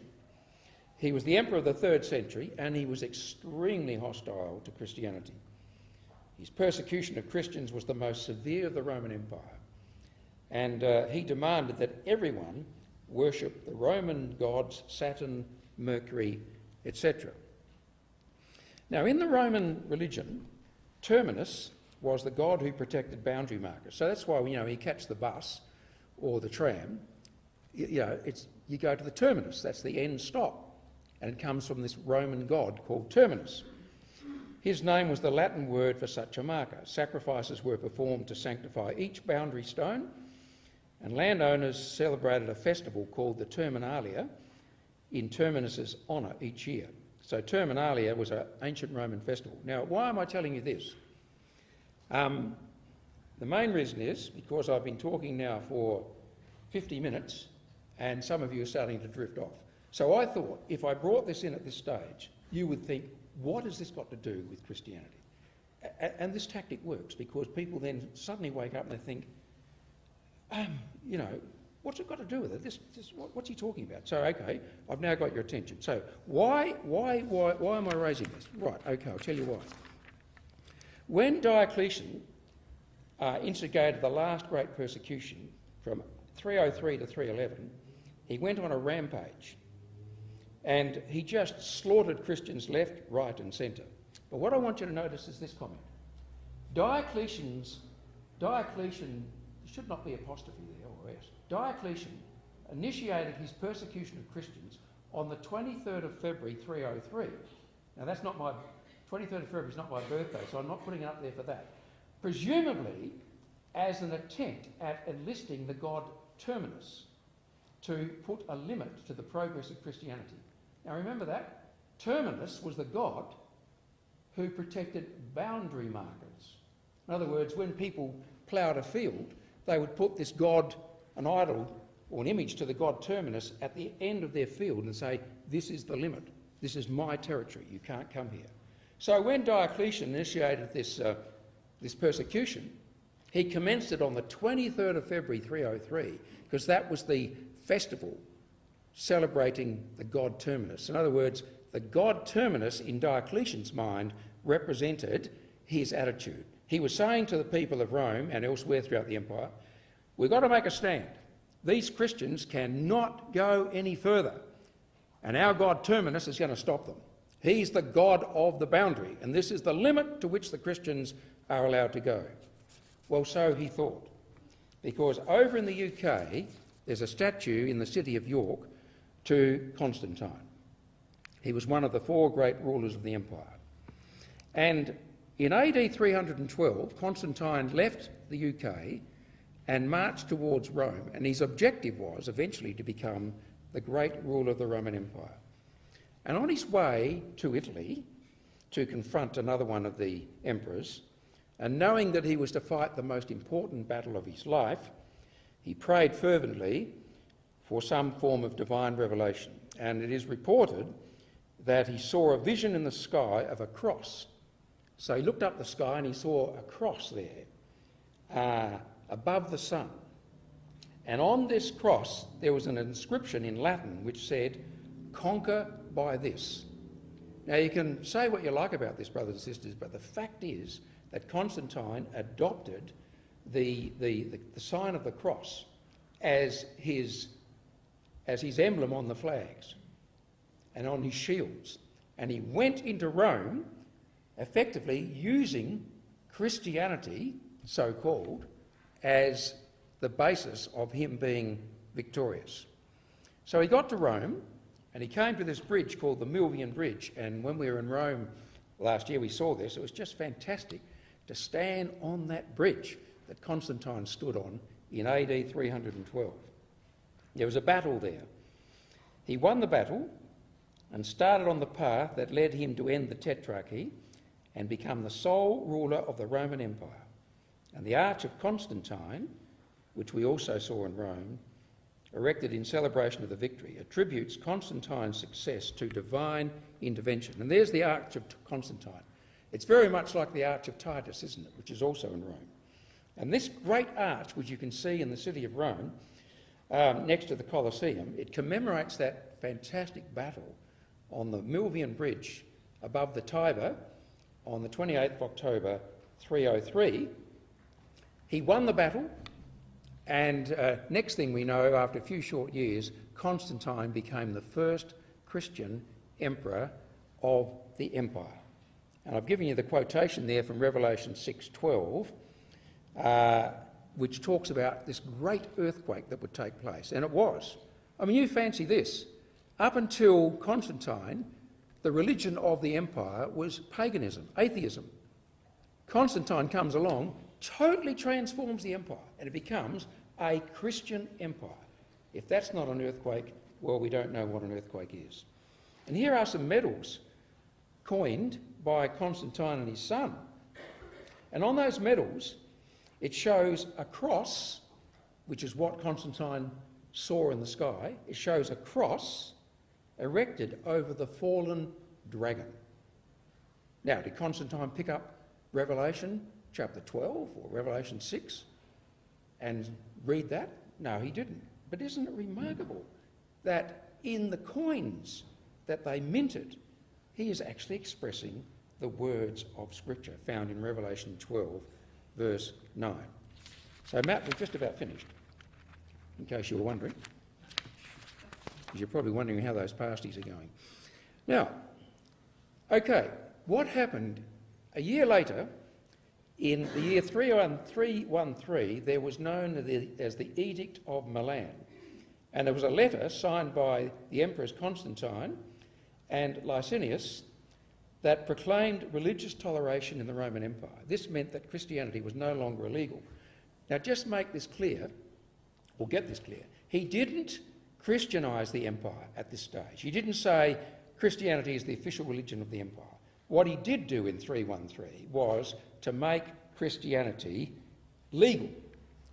He was the emperor of the 3rd century, and he was extremely hostile to Christianity. His persecution of Christians was the most severe of the Roman Empire, and he demanded that everyone worship the Roman gods Saturn, Mercury, etc. Now, in the Roman religion, Terminus was the god who protected boundary markers. So that's why, you catch the bus or the tram, you go to the terminus. That's the end stop, and it comes from this Roman god called Terminus. His name was the Latin word for such a marker. Sacrifices were performed to sanctify each boundary stone, and landowners celebrated a festival called the Terminalia in Terminus's honour each year. So Terminalia was an ancient Roman festival. Now, why am I telling you this? The main reason is because I've been talking now for 50 minutes and some of you are starting to drift off. So I thought if I brought this in at this stage, you would think, what has this got to do with Christianity? And this tactic works because people then suddenly wake up and they think, what's it got to do with it? What's he talking about? So, okay, I've now got your attention. So why am I raising this? Right, okay, I'll tell you why. When Diocletian instigated the last great persecution from 303 to 311, he went on a rampage and he just slaughtered Christians left, right and centre. But what I want you to notice is this comment. Diocletian should not be apostrophe there or S. Diocletian initiated his persecution of Christians on the 23rd of February 303. Now that's not my 23rd of February is not my birthday, so I'm not putting it up there for that. Presumably as an attempt at enlisting the god Terminus to put a limit to the progress of Christianity. Now remember that. Terminus was the god who protected boundary markers. In other words, when people ploughed a field, they would put this god, an idol or an image to the god Terminus at the end of their field and say, this is the limit, this is my territory, you can't come here. So when Diocletian initiated this persecution, he commenced it on the 23rd of February 303 because that was the festival celebrating the god Terminus. In other words, the god Terminus in Diocletian's mind represented his attitude. He was saying to the people of Rome and elsewhere throughout the empire, we've got to make a stand. These Christians cannot go any further, and our god Terminus is going to stop them. He's the god of the boundary, and this is the limit to which the Christians are allowed to go. Well, so he thought, because over in the UK there's a statue in the city of York to Constantine. He was one of the 4 great rulers of the empire. And in AD 312, Constantine left the UK and marched towards Rome, and his objective was eventually to become the great ruler of the Roman Empire. And on his way to Italy to confront another one of the emperors, and knowing that he was to fight the most important battle of his life, he prayed fervently for some form of divine revelation. And it is reported that he saw a vision in the sky of a cross. So he looked up the sky and he saw a cross there above the sun. And on this cross there was an inscription in Latin which said, "Conquer by this." Now you can say what you like about this, brothers and sisters, but the fact is that Constantine adopted the sign of the cross as his emblem on the flags and on his shields. And he went into Rome effectively using Christianity, so-called, as the basis of him being victorious. So he got to Rome and he came to this bridge called the Milvian Bridge, and when we were in Rome last year we saw this. It was just fantastic to stand on that bridge that Constantine stood on in AD 312. There was a battle there. He won the battle and started on the path that led him to end the Tetrarchy and become the sole ruler of the Roman Empire. And the Arch of Constantine, which we also saw in Rome, erected in celebration of the victory, attributes Constantine's success to divine intervention. And there's the Arch of Constantine. It's very much like the Arch of Titus, isn't it, which is also in Rome. And this great arch, which you can see in the city of Rome, next to the Colosseum, it commemorates that fantastic battle on the Milvian Bridge above the Tiber on the 28th of October 303. He won the battle, and next thing we know, after a few short years, Constantine became the first Christian emperor of the empire. And I've given you the quotation there from Revelation 6:12, which talks about this great earthquake that would take place. And it was. I mean, you fancy this. Up until Constantine, the religion of the empire was paganism, atheism. Constantine comes along, totally transforms the empire, and it becomes a Christian empire. If that's not an earthquake, well, we don't know what an earthquake is. And here are some medals coined by Constantine and his son. And on those medals, it shows a cross, which is what Constantine saw in the sky. It shows a cross erected over the fallen dragon. Now, did Constantine pick up Revelation chapter 12 or Revelation 6 and read that? No, he didn't. But isn't it remarkable that in the coins that they minted, he is actually expressing the words of Scripture found in Revelation 12, verse 9. So, Matt, we've just about finished, in case you were wondering, because you're probably wondering how those pasties are going. Now, okay, what happened a year later, in the year 313, there was known as the Edict of Milan. And there was a letter signed by the Emperors Constantine and Licinius that proclaimed religious toleration in the Roman Empire. This meant that Christianity was no longer illegal. Now, just make this clear, or get this clear, he didn't Christianise the empire at this stage. He didn't say Christianity is the official religion of the empire. What he did do in 313 was to make Christianity legal.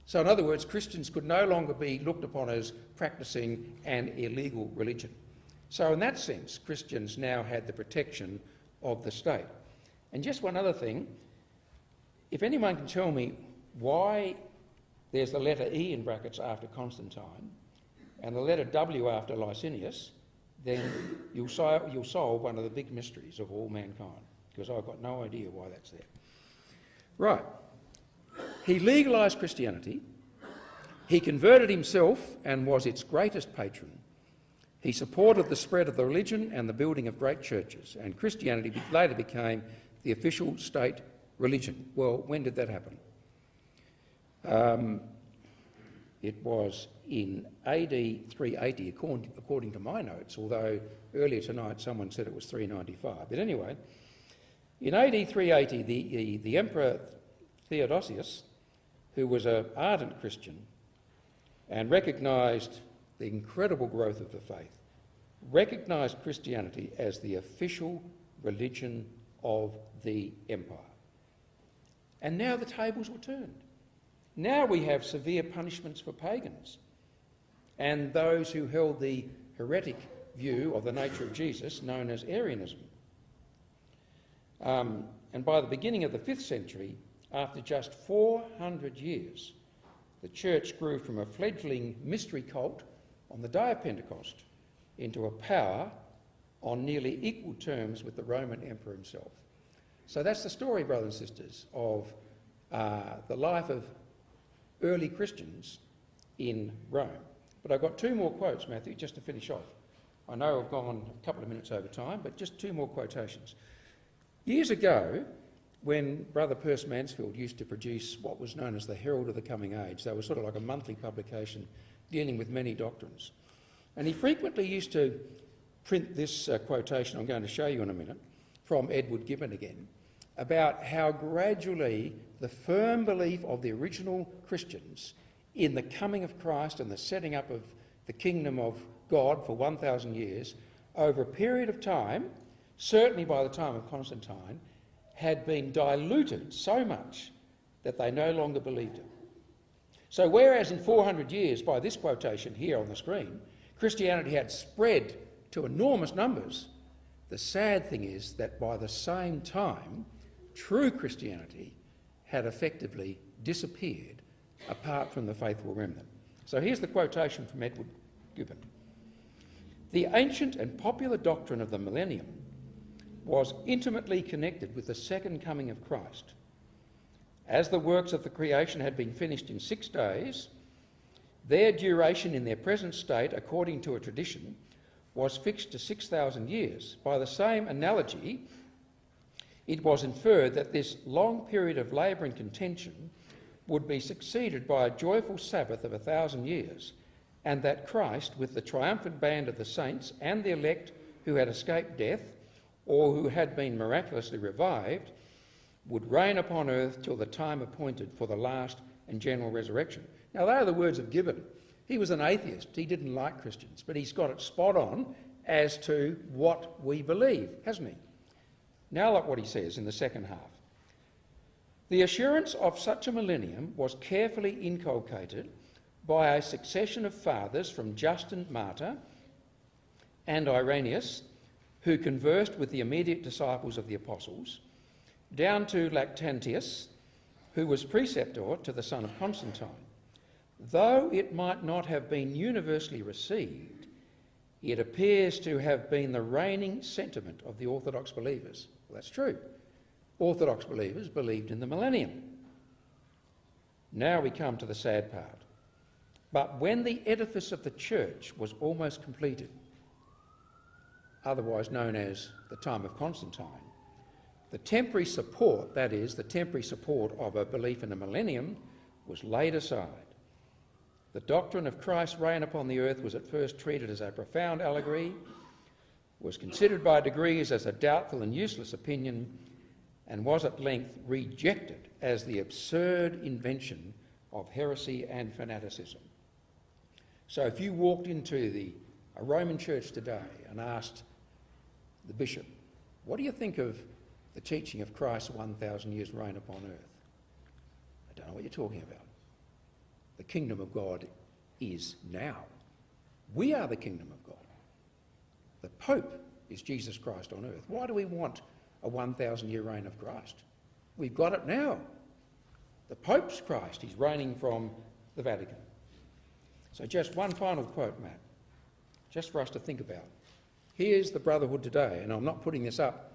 So in other words, Christians could no longer be looked upon as practising an illegal religion. So in that sense, Christians now had the protection of the state. And just one other thing, if anyone can tell me why there's the letter E in brackets after Constantine and the letter W after Licinius, then you'll solve one of the big mysteries of all mankind, because I've got no idea why that's there. Right. He legalised Christianity. He converted himself and was its greatest patron. He supported the spread of the religion and the building of great churches, and Christianity later became the official state religion. Well, when did that happen? It was in AD 380, according to my notes, although earlier tonight someone said it was 395. But anyway, in AD 380, the Emperor Theodosius, who was an ardent Christian and recognised the incredible growth of the faith, recognised Christianity as the official religion of the empire. And now the tables were turned. Now we have severe punishments for pagans and those who held the heretic view of the nature of Jesus, known as Arianism. And by the beginning of the 5th century, after just 400 years, the church grew from a fledgling mystery cult on the day of Pentecost into a power on nearly equal terms with the Roman emperor himself. So that's the story, brothers and sisters, of the life of early Christians in Rome. But I've got two more quotes, Matthew, just to finish off. I know I've gone a couple of minutes over time, but just two more quotations. Years ago, when Brother Percy Mansfield used to produce what was known as the Herald of the Coming Age, that was sort of like a monthly publication dealing with many doctrines. And he frequently used to print this quotation I'm going to show you in a minute, from Edward Gibbon again, about how gradually the firm belief of the original Christians in the coming of Christ and the setting up of the kingdom of God for 1,000 years, over a period of time, certainly by the time of Constantine, had been diluted so much that they no longer believed it. So whereas in 400 years, by this quotation here on the screen, Christianity had spread to enormous numbers, the sad thing is that by the same time, true Christianity had effectively disappeared apart from the faithful remnant. So here's the quotation from Edward Gibbon. The ancient and popular doctrine of the millennium was intimately connected with the second coming of Christ. As the works of the creation had been finished in 6 days, their duration in their present state, according to a tradition, was fixed to 6,000 years. By the same analogy, it was inferred that this long period of labour and contention would be succeeded by a joyful Sabbath of 1,000 years, and that Christ, with the triumphant band of the saints and the elect who had escaped death or who had been miraculously revived, would reign upon earth till the time appointed for the last and general resurrection. Now, they are the words of Gibbon. He was an atheist. He didn't like Christians, but he's got it spot on as to what we believe, hasn't he? Now look what he says in the second half. The assurance of such a millennium was carefully inculcated by a succession of fathers from Justin Martyr and Irenaeus, who conversed with the immediate disciples of the apostles, down to Lactantius, who was preceptor to the son of Constantine. Though it might not have been universally received, it appears to have been the reigning sentiment of the Orthodox believers. Well, that's true. Orthodox believers believed in the millennium. Now we come to the sad part. But when the edifice of the church was almost completed, otherwise known as the time of Constantine, the temporary support, that is, the temporary support of a belief in a millennium, was laid aside. The doctrine of Christ's reign upon the earth was at first treated as a profound allegory, was considered by degrees as a doubtful and useless opinion, and was at length rejected as the absurd invention of heresy and fanaticism. So if you walked into a Roman church today and asked the bishop, what do you think of the teaching of Christ's 1,000 years reign upon earth? I don't know what you're talking about. The kingdom of God is now. We are the kingdom of God. The Pope is Jesus Christ on earth. Why do we want a 1,000-year reign of Christ? We've got it now. The Pope's Christ. He's reigning from the Vatican. So just one final quote, Matt, just for us to think about. Here's the Brotherhood today, and I'm not putting this up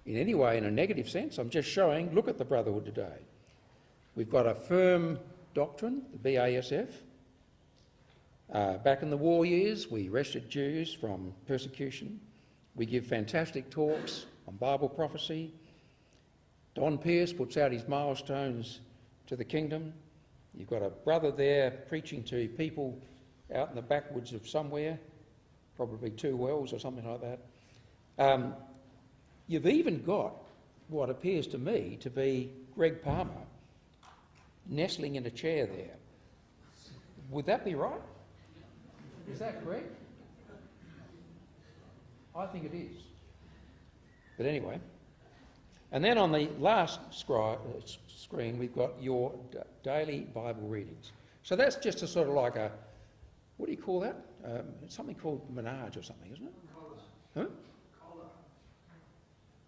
in any way in a negative sense. I'm just showing, look at the Brotherhood today. We've got a firm doctrine, the BASF. Back in the war years, we rescued Jews from persecution. We give fantastic talks on Bible prophecy. Don Pierce puts out his milestones to the kingdom. You've got a brother there preaching to people out in the backwoods of somewhere, probably Two Wells or something like that. You've even got what appears to me to be Greg Palmer nestling in a chair there. Would that be right? Is that correct? I think it is. But anyway, and then on the last screen we've got your daily Bible readings. So that's just a sort of like a, what do you call that? It's something called Menage or something, isn't it? Huh?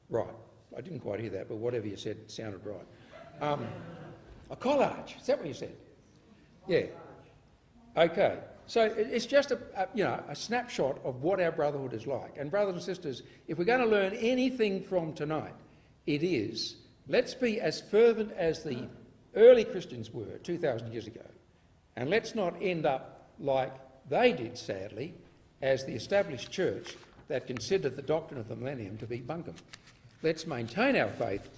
Right. I didn't quite hear that, but whatever you said sounded right. A collage. Is that what you said? Yeah. Okay. So it's just a snapshot of what our brotherhood is like. And brothers and sisters, if we're going to learn anything from tonight, it is, let's be as fervent as the early Christians were 2,000 years ago. And let's not end up like they did, sadly, as the established church that considered the doctrine of the millennium to be bunkum. Let's maintain our faith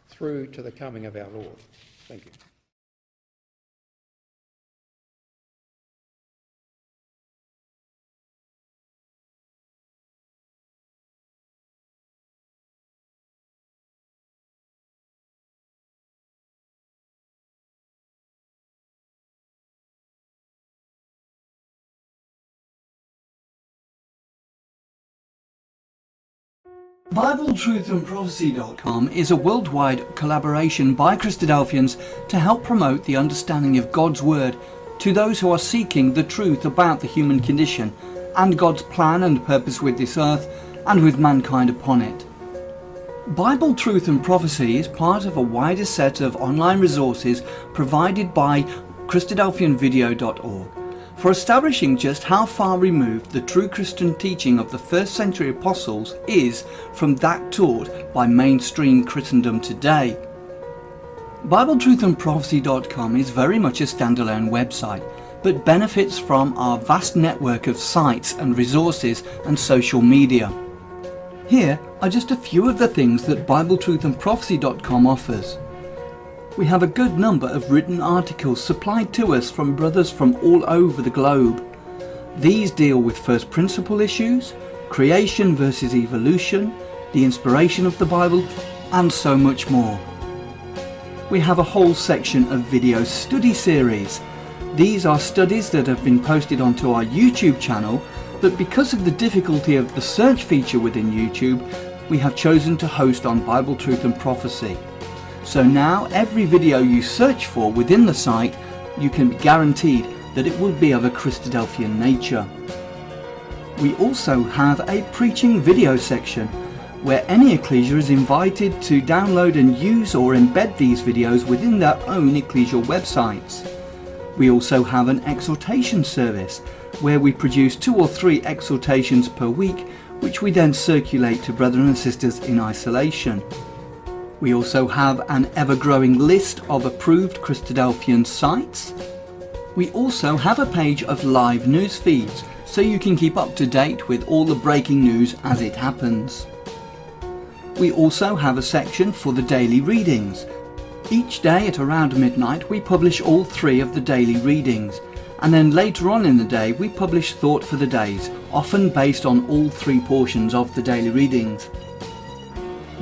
through to the coming of our Lord. Thank you. BibleTruthAndProphecy.com is a worldwide collaboration by Christadelphians to help promote the understanding of God's Word to those who are seeking the truth about the human condition and God's plan and purpose with this earth and with mankind upon it. Bible Truth and Prophecy is part of a wider set of online resources provided by Christadelphianvideo.org. for establishing just how far removed the true Christian teaching of the first century apostles is from that taught by mainstream Christendom today. BibleTruthandProphecy.com is very much a standalone website, but benefits from our vast network of sites and resources and social media. Here are just a few of the things that BibleTruthandProphecy.com offers. We have a good number of written articles supplied to us from brothers from all over the globe. These deal with first principle issues, creation versus evolution, the inspiration of the Bible, and so much more. We have a whole section of video study series. These are studies that have been posted onto our YouTube channel, but because of the difficulty of the search feature within YouTube, we have chosen to host on Bible Truth and Prophecy. So now every video you search for within the site, you can be guaranteed that it will be of a Christadelphian nature. We also have a preaching video section where any ecclesia is invited to download and use or embed these videos within their own ecclesial websites. We also have an exhortation service where we produce 2 or 3 exhortations per week, which we then circulate to brethren and sisters in isolation. We also have an ever-growing list of approved Christadelphian sites. We also have a page of live news feeds, so you can keep up to date with all the breaking news as it happens. We also have a section for the daily readings. Each day at around midnight we publish all 3 of the daily readings, and then later on in the day we publish thought for the days, often based on all 3 portions of the daily readings.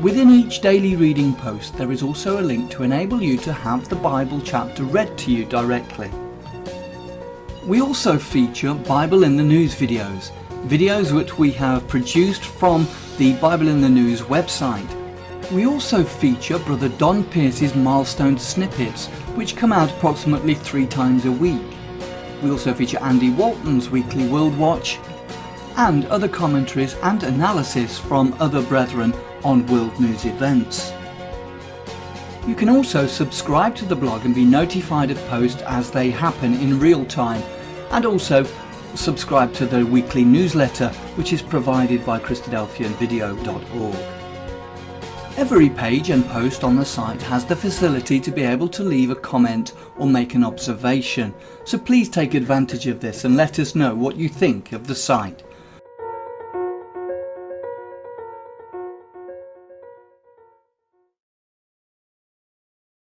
Within each daily reading post there is also a link to enable you to have the Bible chapter read to you directly. We also feature Bible in the News videos which we have produced from the Bible in the News website. We also feature Brother Don Pierce's milestone snippets, which come out approximately 3 times a week. We also feature Andy Walton's weekly World Watch, and other commentaries and analysis from other brethren on world news events. You can also subscribe to the blog and be notified of posts as they happen in real time, and also subscribe to the weekly newsletter which is provided by Christadelphianvideo.org. Every page and post on the site has the facility to be able to leave a comment or make an observation, so please take advantage of this and let us know what you think of the site.